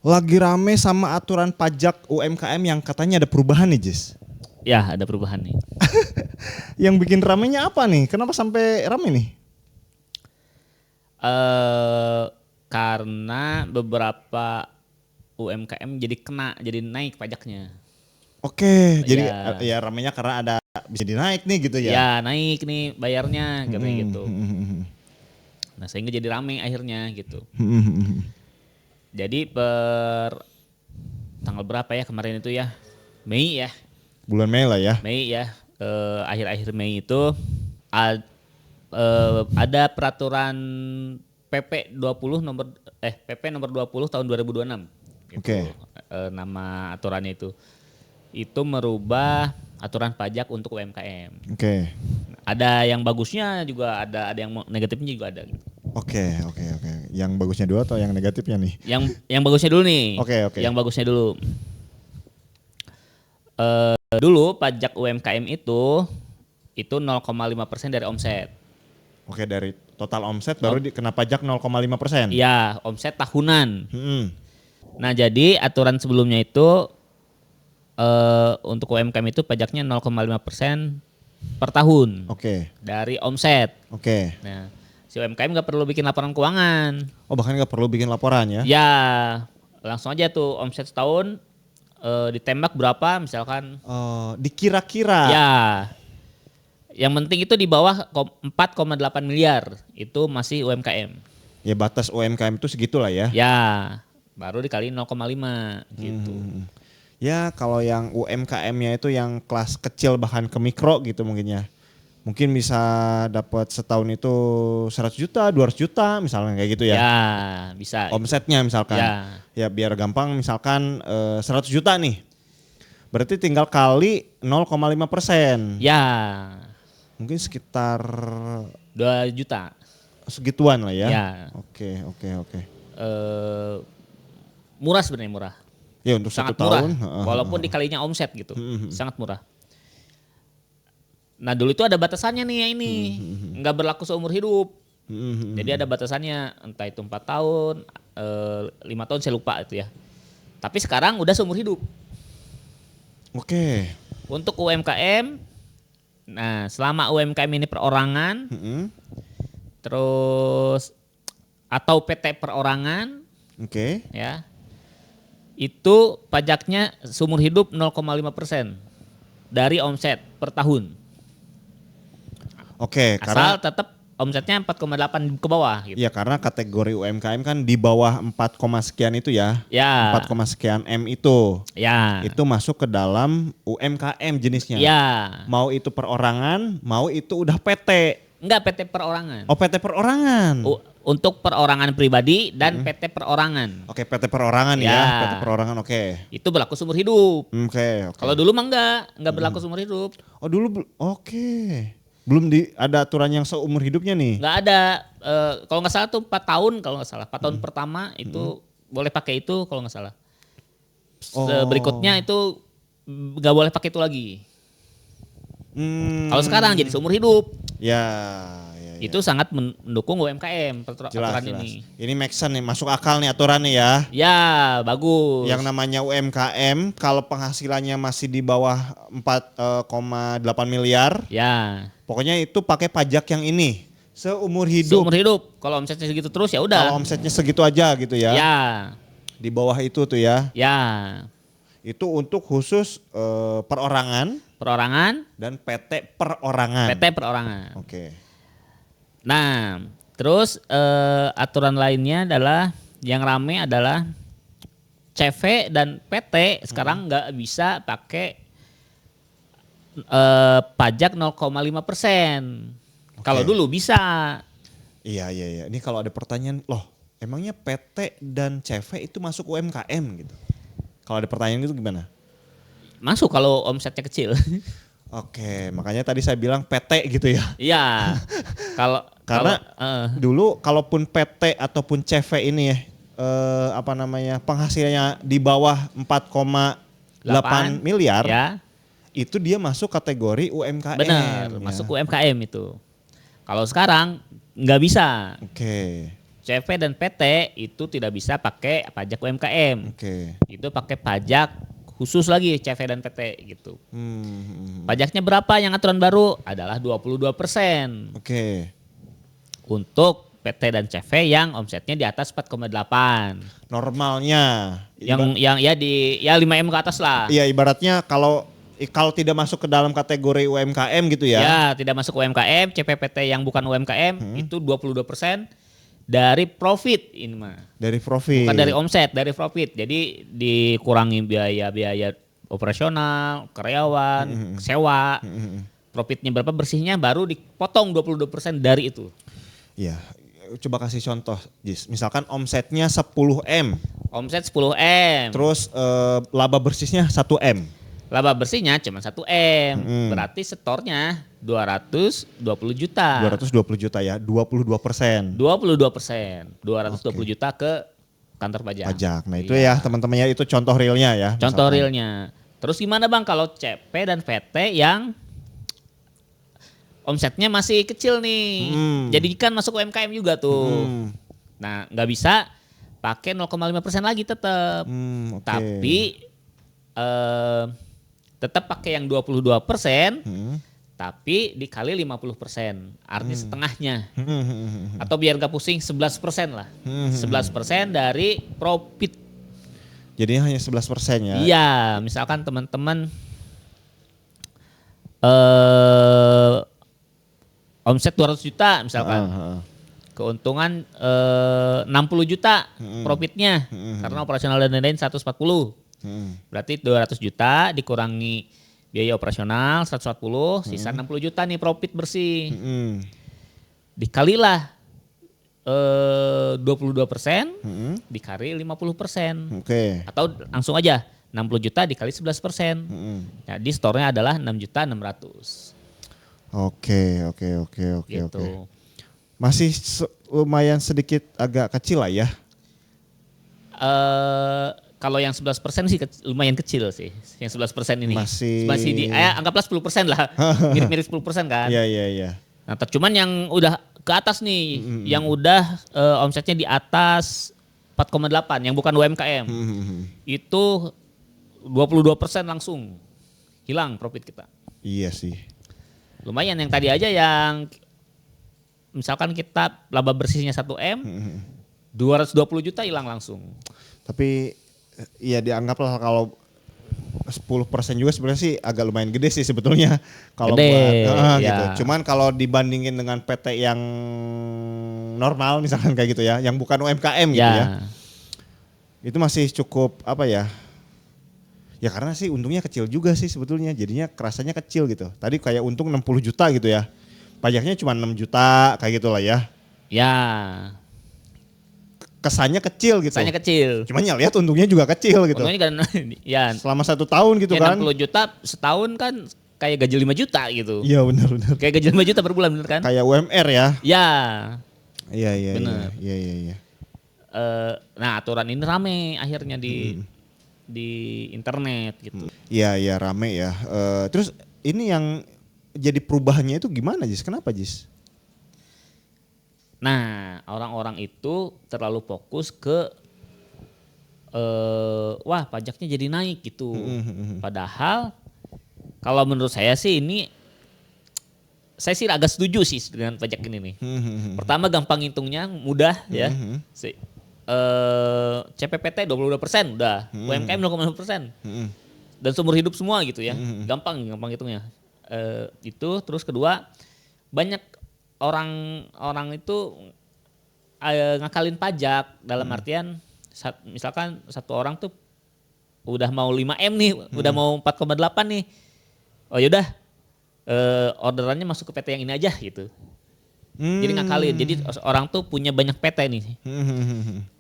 Lagi rame sama aturan pajak UMKM yang katanya ada perubahan nih, Jis. Ya, ada perubahan nih. Yang bikin ramenya apa nih? Kenapa sampai rame nih? eh Karena beberapa UMKM jadi naik pajaknya. Oke, jadi Ya, ya ramenya karena ada bisa dinaik nih gitu ya. ya naik nih bayarnya katanya Hmm, gitu. hmm, hmm, Nah, sehingga jadi rame akhirnya gitu. hmm, hmm, hmm. Jadi per tanggal berapa ya kemarin itu ya? Mei ya. Bulan Mei lah ya. Mei ya. Akhir-akhir Mei itu ad- ada peraturan PP 20 nomor PP nomor 20 tahun 2026 gitu. Oke. Nama aturannya itu. Itu merubah aturan pajak untuk UMKM. Oke. Ada yang bagusnya juga ada yang negatifnya juga ada gitu. Oke. Yang bagusnya dulu atau yang negatifnya nih? Yang bagusnya dulu nih. Oke. Yang bagusnya dulu. Dulu pajak UMKM itu 0,5% dari omset. Oke, dari total omset baru kena pajak 0,5%. Iya, omset tahunan. Hmm. Nah, jadi aturan sebelumnya itu untuk UMKM itu pajaknya 0,5% per tahun Oke. dari omset. Oke. Nah, si UMKM nggak perlu bikin laporan keuangan. Oh, bahkan nggak perlu bikin laporan ya? Ya, langsung aja tuh omset setahun ditembak berapa misalkan. Dikira-kira. Ya, yang penting itu di bawah 4,8 miliar itu masih UMKM. Ya batas UMKM itu segitulah ya. Ya, baru dikali 0,5 gitu. Ya kalau yang UMKM-nya itu yang kelas kecil bahkan ke mikro gitu mungkin ya. Mungkin bisa dapat setahun itu 100 juta, 200 juta misalnya kayak gitu ya. Ya, bisa. Omsetnya misalkan. Ya. Ya biar gampang misalkan 100 juta nih. Berarti tinggal kali 0,5%. Ya, Mungkin sekitar 2 juta. segituan lah ya. Ya. Oke. Murah sebenarnya murah. Ya untuk Sangat satu murah. tahun. Walaupun dikalinya omset gitu. Sangat murah. Nah, dulu itu ada batasannya nih ya ini. Nggak berlaku seumur hidup. Jadi ada batasannya, entah itu 4 tahun, 5 tahun saya lupa itu ya. Tapi sekarang udah seumur hidup. Oke. Untuk UMKM, nah selama UMKM ini perorangan, terus atau PT perorangan, Oke. ya, itu pajaknya seumur hidup 0,5% dari omset per tahun. Oke, Asal tetap omsetnya 4,8 ke bawah gitu. Iya karena kategori UMKM kan di bawah 4, sekian itu ya. Ya. 4, sekian M itu. Ya. Itu masuk ke dalam UMKM jenisnya. Ya. Mau itu perorangan, mau itu udah PT. Enggak, PT perorangan. Oh PT perorangan. Untuk perorangan pribadi dan PT perorangan. Oke PT perorangan ya. Ya. PT perorangan oke. Itu berlaku seumur hidup. Oke. Kalau dulu mah enggak berlaku seumur hidup. Oh dulu oke. Belum ada aturan yang seumur hidupnya nih. Enggak ada. Kalau nggak salah tuh 4 tahun kalau nggak salah. 4 tahun pertama itu boleh pakai itu kalau nggak salah. Berikutnya itu nggak boleh pakai itu lagi. Kalau sekarang jadi seumur hidup. Ya. Itu sangat mendukung UMKM aturan ini. Ini make sense nih, masuk akal nih aturannya ya. Ya, bagus. Yang namanya UMKM kalau penghasilannya masih di bawah 4,8 miliar. Ya. Pokoknya itu pakai pajak yang ini. Seumur hidup. Seumur hidup. Kalau omsetnya segitu terus ya udah. Kalau omsetnya segitu aja gitu ya. Ya. Di bawah itu tuh ya. Ya. Itu untuk khusus perorangan. Perorangan. Dan PT perorangan. PT perorangan. Oke. Nah, terus aturan lainnya adalah yang rame adalah CV dan PT sekarang nggak bisa pakai pajak 0,5%. Kalau dulu bisa. Iya. Ini kalau ada pertanyaan, loh emangnya PT dan CV itu masuk UMKM gitu? Kalau ada pertanyaan gitu gimana? Masuk kalau omsetnya kecil. Oke, makanya tadi saya bilang PT gitu ya. Iya. Karena dulu kalaupun PT ataupun CV ini ya penghasilannya di bawah 4,8 miliar, ya. Itu dia masuk kategori UMKM. Benar, ya. masuk UMKM itu. Kalau sekarang nggak bisa. Oke. CV dan PT itu tidak bisa pakai pajak UMKM. Oke. Itu pakai pajak khusus lagi CV dan PT gitu. Pajaknya berapa yang aturan baru? Adalah 22%. Oke. Untuk PT dan CV yang omsetnya di atas 4,8. Normalnya. Yang ya di ya 5M ke atas lah. Iya, ibaratnya kalau tidak masuk ke dalam kategori UMKM gitu ya. Ya, tidak masuk UMKM, CPPT yang bukan UMKM itu 22% dari profit ini mah. Dari profit. Bukan dari omset, dari profit. Jadi dikurangi biaya-biaya operasional, karyawan, sewa. Profitnya berapa, bersihnya baru dipotong 22% dari itu. Iya. Coba kasih contoh, Jis. Misalkan omsetnya 10M. Omset 10M. Terus laba bersihnya 1M. Laba bersihnya cuma 1M. Berarti setornya 220 juta. 220 juta ya, 22%. 22%. 220 juta ke kantor pajak. Pajak. Nah itu ya teman-teman ya, itu contoh realnya ya. Contoh misalkan. realnya. Terus gimana Bang kalau CP dan PT yang omsetnya masih kecil nih. Jadi kan masuk UMKM juga tuh. Nah nggak bisa pakai 0,5% lagi tetap. Oke. Tapi tetap pakai yang 22%, tapi dikali 50%, artinya setengahnya. Atau biar gak pusing 11% lah. 11% dari profit. Jadinya hanya 11% ya. Iya, misalkan teman-teman omset 200 juta misalkan. Keuntungan 60 juta profitnya, karena operasional dan lain-lain 140. Berarti 200 juta dikurangi biaya operasional 140, sisa 60 juta nih profit bersih. Dikalilah 22%, dikali 50%. Oke. Atau langsung aja 60 juta dikali 11%. Jadi store-nya adalah 6.600.000. Oke. Gitu. Masih lumayan sedikit agak kecil lah ya. Kalau yang 11% sih lumayan kecil sih. Yang 11% ini. Masih di anggaplah 10% lah. Mirip-mirip 10% kan. Iya. Nah, cuman yang udah ke atas nih, yang udah omsetnya di atas 4,8 yang bukan UMKM. Itu 22% langsung hilang profit kita. Iya sih. Lumayan yang tadi aja yang misalkan kita laba bersihnya 1M, 220 juta hilang langsung. Tapi ya dianggaplah kalau 10% juga sebenarnya sih agak lumayan gede sih sebetulnya kalau buat gitu. Cuman kalau dibandingin dengan PT yang normal misalkan kayak gitu ya, yang bukan UMKM gitu ya. Itu masih cukup apa ya? Ya karena sih untungnya kecil juga sih sebetulnya, jadinya kerasanya kecil gitu. Tadi kayak untung 60 juta gitu ya. Pajaknya cuma 6 juta kayak gitulah ya. Ya. Kesannya kecil gitu. Kesannya kecil. Cuman ya lihat untungnya juga kecil gitu. Untungnya kan ya selama 1 tahun gitu ya, kan. 60 juta setahun kan kayak gaji 5 juta gitu. Iya benar. Kayak gaji 5 juta per bulan bener kan? Kayak UMR ya. Ya. Iya. Bener. Iya. Nah aturan ini rame akhirnya di internet gitu. Iya rame ya. Terus ini yang jadi perubahannya itu gimana Jis? Kenapa Jis? Nah orang-orang itu terlalu fokus ke wah pajaknya jadi naik gitu. Padahal kalau menurut saya sih ini, saya sih agak setuju sih dengan pajak ini nih. Pertama gampang ngitungnya, mudah ya. CPPT 22% udah, UMKM 0,5%. Dan seumur hidup semua gitu ya. Gampang hitungnya. Itu terus kedua, banyak orang itu ngakalin pajak dalam artian misalkan satu orang tuh udah mau 5M nih, udah mau 4,8 nih. Oh yaudah orderannya masuk ke PT yang ini aja gitu. Jadi ngakalin. Jadi orang tuh punya banyak PT nih.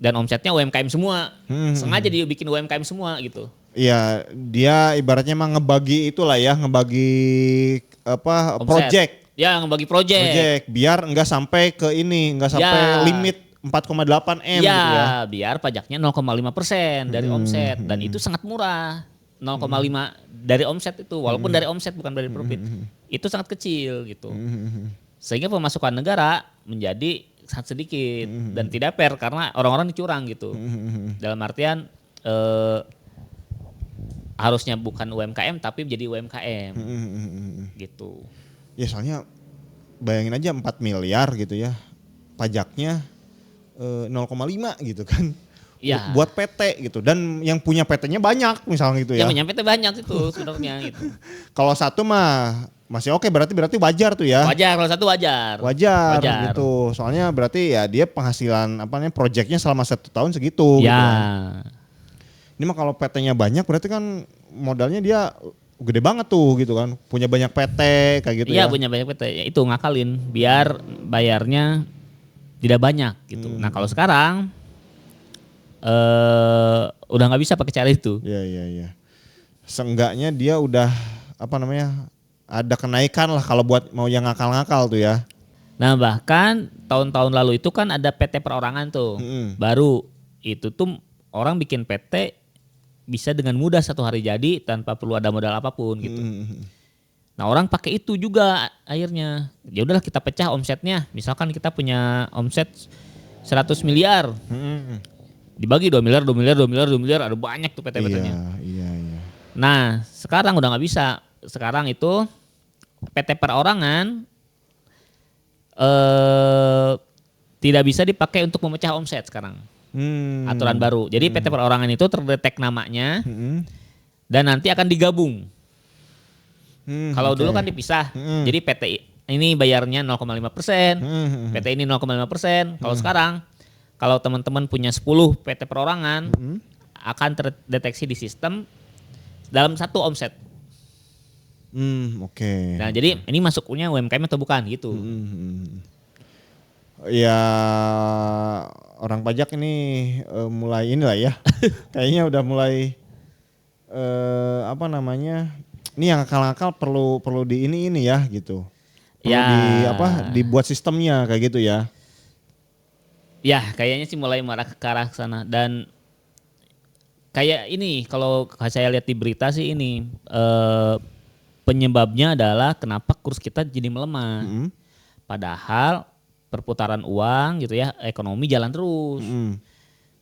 Dan omsetnya UMKM semua. Sengaja dia bikin UMKM semua gitu. Iya, dia ibaratnya emang ngebagi itulah ya, ngebagi apa project. Ya, ngebagi project. Biar enggak sampai ke ini, enggak sampai limit 4,8 M gitu ya. Biar pajaknya 0,5% dari omset dan itu sangat murah. 0,5 dari omset itu, walaupun dari omset bukan dari profit. Itu sangat kecil gitu. Sehingga pemasukan negara menjadi sangat sedikit dan tidak fair karena orang-orang dicurang gitu. Dalam artian harusnya bukan UMKM tapi jadi UMKM gitu. Ya soalnya bayangin aja 4 miliar gitu ya pajaknya 0,5 gitu kan. Ya. Buat PT gitu dan yang punya PT-nya banyak misalnya gitu ya. Yang punya PT banyak itu sebenarnya gitu. Kalau satu mah masih oke berarti wajar tuh ya. Wajar kalau satu wajar. Wajar gitu. Soalnya berarti ya dia penghasilan proyeknya selama 1 tahun segitu ya. gitu kan. Ini mah kalau PT-nya banyak berarti kan modalnya dia gede banget tuh gitu kan. Punya banyak PT kayak gitu ya. Iya punya banyak PT. Ya, itu ngakalin biar bayarnya tidak banyak gitu. Nah kalau sekarang udah nggak bisa pakai cara itu. Iya. Seenggaknya dia udah ada kenaikan lah kalau buat mau yang ngakal-ngakal tuh ya. Nah bahkan tahun-tahun lalu itu kan ada PT perorangan tuh. Baru itu tuh orang bikin PT bisa dengan mudah 1 hari jadi tanpa perlu ada modal apapun gitu. Nah orang pakai itu juga akhirnya. Ya udahlah kita pecah omsetnya. Misalkan kita punya omset 100 miliar. Dibagi 2 miliar, ada banyak tuh PT-PT-nya. Iya. Nah sekarang udah nggak bisa. Sekarang itu PT perorangan tidak bisa dipakai untuk memecah omset sekarang. Aturan baru. Jadi PT perorangan itu terdetek namanya dan nanti akan digabung. Kalau dulu kan dipisah. Jadi PT ini bayarnya 0,5%, PT ini 0,5%. Kalau sekarang kalau teman-teman punya 10 PT perorangan akan terdeteksi di sistem dalam 1 omset. Oke. Nah jadi ini masuknya UMKM atau bukan gitu. Ya orang pajak ini mulai inilah ya. Kayaknya udah mulai ini yang akal-akal perlu di ini ya gitu. Perlu dibuat sistemnya kayak gitu ya. Ya kayaknya sih mulai marah ke arah sana dan kayak ini kalau saya lihat di berita sih ini penyebabnya adalah kenapa kurs kita jadi melemah. Padahal perputaran uang gitu ya, ekonomi jalan terus.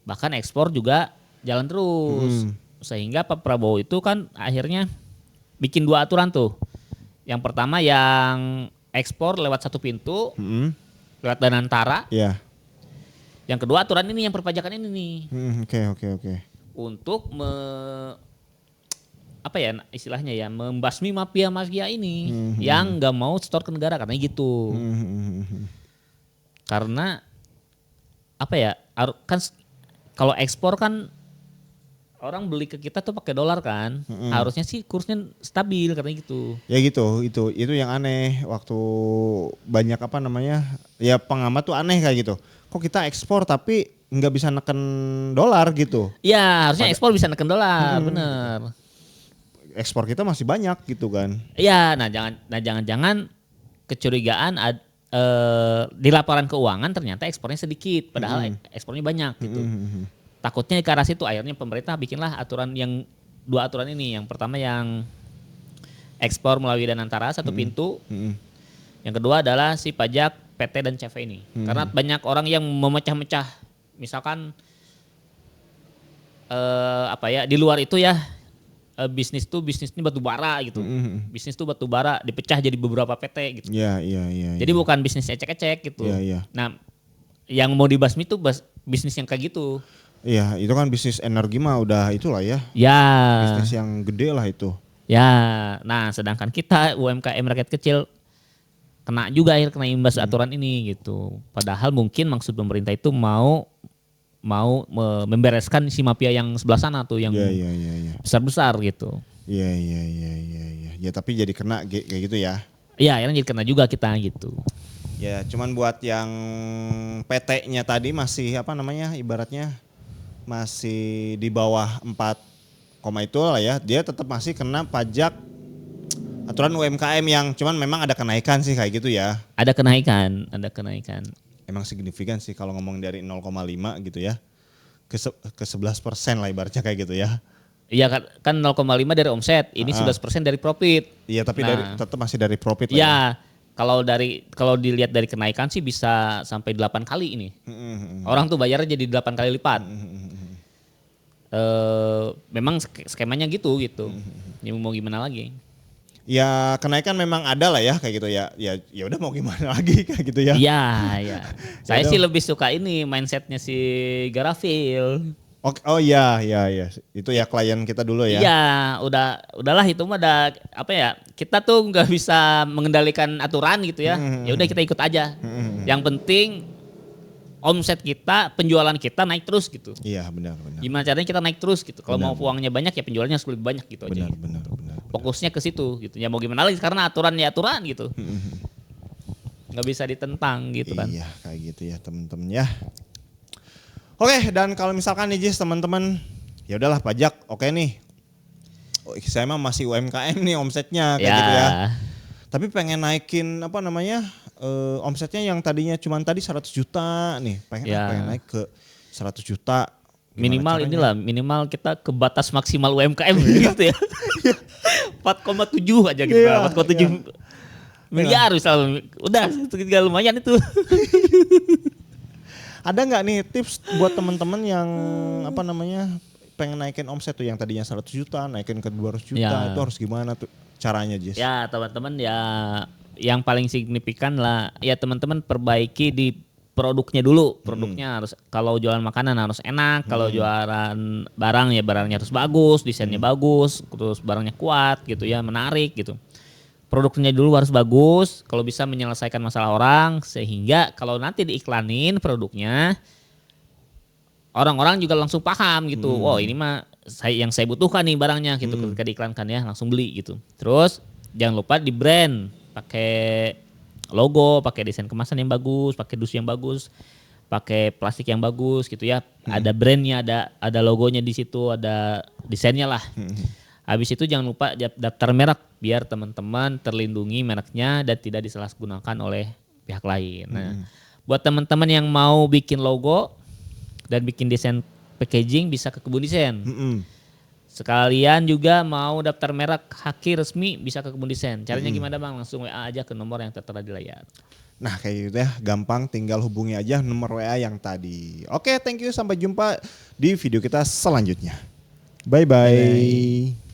Bahkan ekspor juga jalan terus. Sehingga Pak Prabowo itu kan akhirnya bikin 2 aturan tuh. Yang pertama yang ekspor lewat 1 pintu, lewat Danantara. Iya. Yang kedua aturan ini yang perpajakan ini nih. Oke. Untuk istilahnya ya membasmi mafia ini yang nggak mau setor ke negara karena gitu. Karena kan kalau ekspor kan orang beli ke kita tuh pakai dolar kan, harusnya sih kursnya stabil karena gitu. Ya gitu, itu yang aneh waktu banyak ya pengamat tuh aneh kayak gitu. Kok kita ekspor tapi nggak bisa neken dolar gitu? Iya harusnya ekspor bisa neken dolar, bener. Ekspor kita masih banyak gitu kan? Iya, jangan-jangan kecurigaan di laporan keuangan ternyata ekspornya sedikit, padahal ekspornya banyak gitu. Takutnya ke arah situ akhirnya pemerintah bikinlah aturan yang 2 aturan ini. Yang pertama yang ekspor melalui Danantara 1 pintu. Yang kedua adalah si pajak PT dan CV ini. Karena banyak orang yang memecah-mecah. Misalkan di luar itu ya bisnis ini batu bara gitu. Bisnis tuh batu bara dipecah jadi beberapa PT gitu. Iya. Jadi bukan bisnis ecek-ecek gitu. Iya. Nah, yang mau dibasmi itu bisnis yang kayak gitu. Iya, itu kan bisnis energi mah udah itulah ya. Ya. Bisnis yang gede lah itu. Ya, nah sedangkan kita UMKM rakyat kecil kena imbas aturan ini gitu. Padahal mungkin maksud pemerintah itu mau membereskan si mafia yang sebelah sana tuh yang besar-besar gitu. Iya. Ya tapi jadi kena kayak gitu ya. Iya, akhirnya jadi kena juga kita gitu. Ya, cuman buat yang PT-nya tadi masih ibaratnya masih di bawah 4, itu lah ya. Dia tetap masih kena pajak aturan UMKM yang cuman memang ada kenaikan sih kayak gitu ya. Ada kenaikan. Emang signifikan sih kalau ngomong dari 0,5 gitu ya. Ke 11% lah ibaratnya kayak gitu ya. Iya kan 0,5 dari omset, ini 11% dari profit. Iya tapi tetap masih dari profit lah ya. kalau dilihat dari kenaikan sih bisa sampai 8 kali ini. Orang tuh bayarnya jadi 8 kali lipat. Memang skemanya gitu. Ya mau gimana lagi? Ya kenaikan memang ada lah ya kayak gitu ya. Ya udah mau gimana lagi kayak gitu ya. Iya. Saya sih lebih suka ini mindsetnya si Garafil. Oh iya. Itu ya klien kita dulu ya. Iya, udahlah itu mah ada apa ya? Kita tuh nggak bisa mengendalikan aturan gitu ya. Ya udah kita ikut aja. Yang penting omset kita, penjualan kita naik terus gitu. Iya, benar. Gimana caranya kita naik terus gitu. Kalau mau uangnya banyak ya penjualannya harus lebih banyak gitu aja. Benar. Fokusnya ke situ gitu. Ya mau gimana lagi karena aturan ya aturan gitu. Nggak bisa ditentang gitu kan. Iya, kayak gitu ya teman-teman ya. Oke, dan kalau misalkan nih Jis teman-teman, ya udahlah pajak, oke nih. Saya mah masih UMKM nih omsetnya kayak gitu ya. Tapi pengen naikin omsetnya yang tadinya cuma tadi 100 juta nih, pengen naik ke 100 juta. Minimal kita ke batas maksimal UMKM gitu ya. 4,7 aja gitu. 4,7 miliar misalnya. Udah, tinggal lumayan itu. Ada nggak nih tips buat teman-teman yang pengen naikin omset tuh yang tadinya 100 juta naikin ke 200 juta itu harus gimana tuh caranya Jess? Ya teman-teman ya yang paling signifikan lah ya teman-teman perbaiki di produknya dulu. Produknya harus kalau jualan makanan harus enak, kalau jualan barang ya barangnya harus bagus, desainnya bagus, terus barangnya kuat gitu ya, menarik gitu. Produknya dulu harus bagus, kalau bisa menyelesaikan masalah orang sehingga kalau nanti diiklanin produknya orang-orang juga langsung paham gitu. Wow, ini mah yang saya butuhkan nih barangnya gitu ketika diiklankan ya, langsung beli gitu. Terus jangan lupa di brand, pakai logo, pakai desain kemasan yang bagus, pakai dus yang bagus, pakai plastik yang bagus gitu ya. Ada brandnya, ada logonya di situ, ada desainnya lah. Habis itu jangan lupa daftar merek biar teman-teman terlindungi mereknya dan tidak disalahgunakan oleh pihak lain. Nah, buat teman-teman yang mau bikin logo dan bikin desain packaging bisa ke Kebun Desain. Sekalian juga mau daftar merek haki resmi bisa ke Kebun Desain. Caranya gimana Bang? Langsung WA aja ke nomor yang tertera di layar. Nah kayak gitu ya, gampang tinggal hubungi aja nomor WA yang tadi. Oke, thank you, sampai jumpa di video kita selanjutnya. Bye-bye.